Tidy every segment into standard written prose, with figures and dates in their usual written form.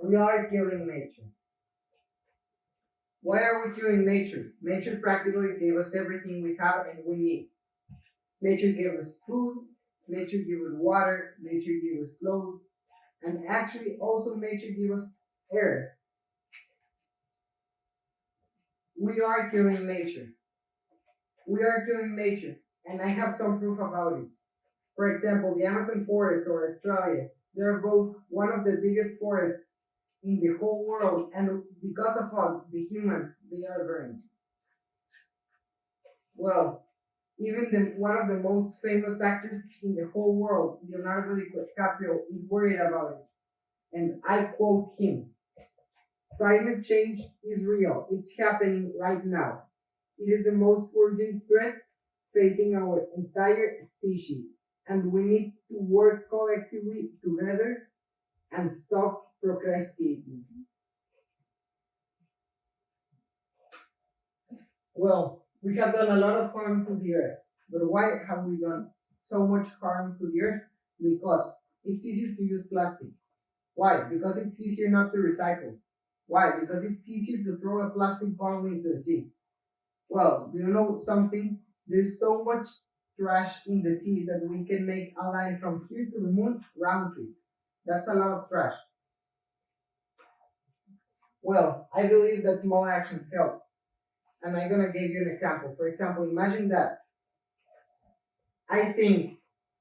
We are killing nature. Why are we killing nature? Nature practically gave us everything we have and we need. Nature gave us food, nature gave us water, nature gave us clothes, and actually also nature gave us air. We are killing nature. We are killing nature, and I have some proof about this. For example, the Amazon forest or Australia, they are both one of the biggest forests in the whole world, and because of us, the humans, they are burned. Well, even one of the most famous actors in the whole world, Leonardo DiCaprio, is worried about it. And I quote him: climate change is real. It's happening right now. It is the most urgent threat facing our entire species. And we need to work collectively together and stop procrastinating. Well, we have done a lot of harm to the earth. But why have we done so much harm to the earth? Because it's easier to use plastic. Why? Because it's easier not to recycle. Why? Because it's easier to throw a plastic bottle into the sea. Well, do you know something? There's so much trash in the sea that we can make a line from here to the moon round trip. That's a lot of trash. Well, I believe that small actions help. And I'm gonna give you an example. For example, imagine that I think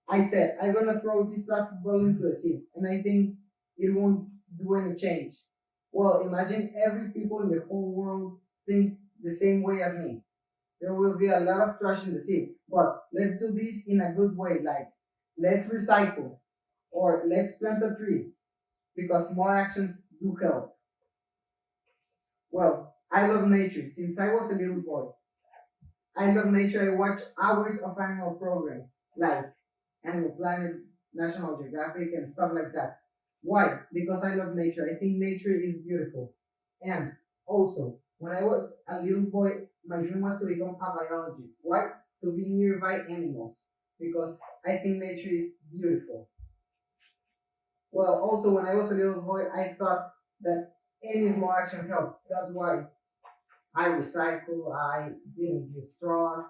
I said I'm gonna throw this plastic bottle into the sea, and I think it won't do any change. Well, imagine every people in the whole world think the same way as me. There will be a lot of trash in the sea, but let's do this in a good way, like let's recycle or let's plant a tree because small actions do help. Well, I love nature since I was a little boy. I love nature. I watch hours of animal programs like Animal Planet, National Geographic, and stuff like that. Why? Because I love nature. I think nature is beautiful. And also, when I was a little boy, my dream was to become a biologist. Why? To be nearby animals. Because I think nature is beautiful. Well, also, when I was a little boy, I thought that any small action helped. That's why I recycle, I didn't use straws,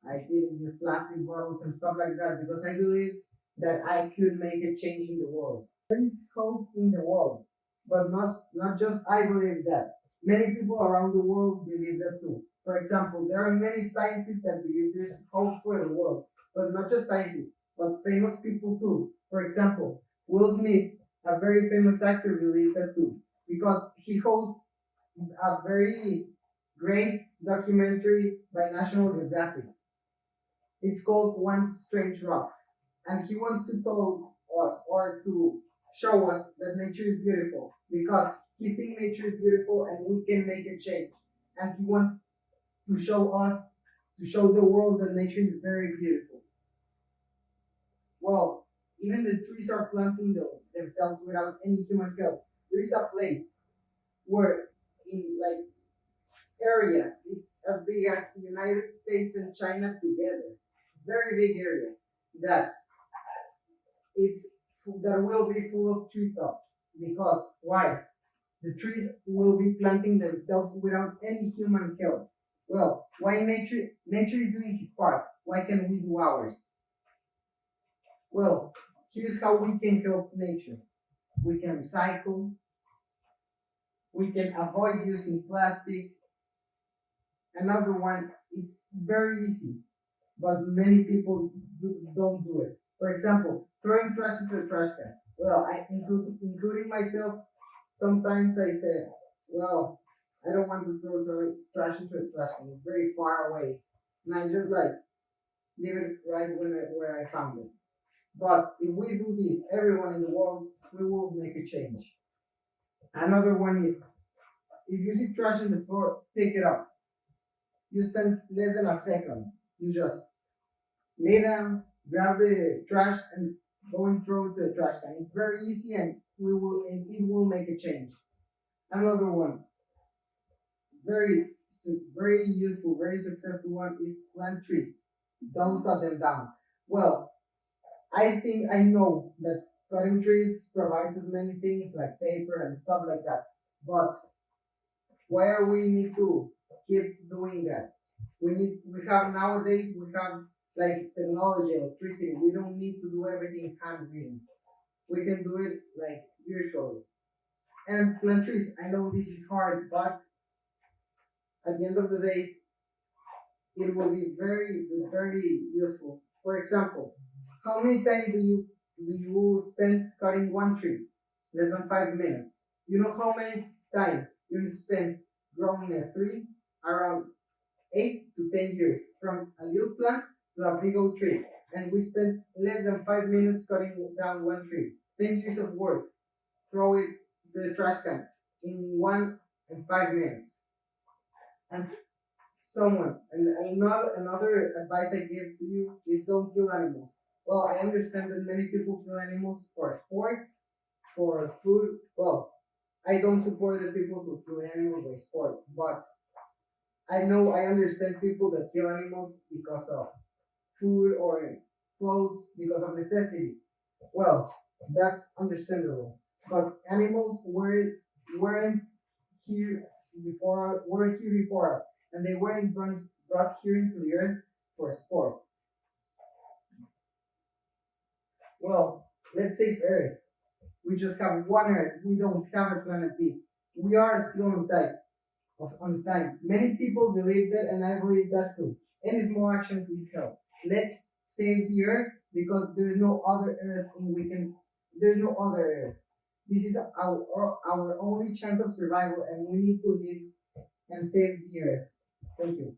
I didn't use plastic bottles and stuff like that because I believe that I could make a change in the world. There is hope in the world, but not just I believe that. Many people around the world believe that too. For example, there are many scientists that believe there's hope for the world, but not just scientists, but famous people too. For example, Will Smith, a very famous actor, believes that too because he hosts a very great documentary by National Geographic. It's called One Strange Rock, and he wants to tell us or to show us that nature is beautiful because he thinks nature is beautiful and we can make a change. And he wants to show us, to show the world that nature is very beautiful. Well, even the trees are planting themselves without any human help. There is a place where in like area. It's as big as the United States and China together. Very big area that it's that will be full of treetops. Because why? The trees will be planting themselves without any human help. Well, why nature is doing his part? Why can we do ours? Well, here's how we can help nature. We can recycle, we can avoid using plastic. Another one, it's very easy but many people don't do it. For example, throwing trash into the trash can. Well, including myself, sometimes I say, well, I don't want to throw trash into the trash can. It's very far away. And I just like leave it right where I found it. But if we do this, everyone in the world, we will make a change. Another one is if you see trash in the floor, pick it up. You spend less than a second. You just lay down, grab the trash, and go and throw it to the trash can. It's very easy, and it will make a change. Another one, very very useful, very successful one is plant trees. Don't cut them down. Well, I think I know that Cutting trees provides us many things like paper and stuff like that. But why are we need to keep doing that? We have nowadays we have like technology, electricity. We don't need to do everything handwritten. We can do it like virtually. And plant trees. I know this is hard, but at the end of the day, it will be very useful. For example, how many times do you spend cutting one tree? Less than 5 minutes. You know how many times you spend growing a tree? Around 8 to 10 years, from a little plant to a big old tree. And we spend less than 5 minutes cutting down one tree. 10 years of work. Throw it to the trash can in 1 and 5 minutes. And another advice I give to you is don't kill animals. Well, I understand that many people kill animals for sport, for food. Well, I don't support the people who kill animals by sport, but I understand people that kill animals because of food or clothes because of necessity. Well, that's understandable. But animals weren't here were here before us, and they weren't brought here into the earth for sport. Well, let's save Earth. We just have one Earth. We don't have a planet B. We are still on time. Many people believe that, and I believe that too. Any small action could help. Let's save the Earth because there's no other Earth, and we can. There's no other Earth. This is our only chance of survival, and we need to live and save the Earth. Thank you.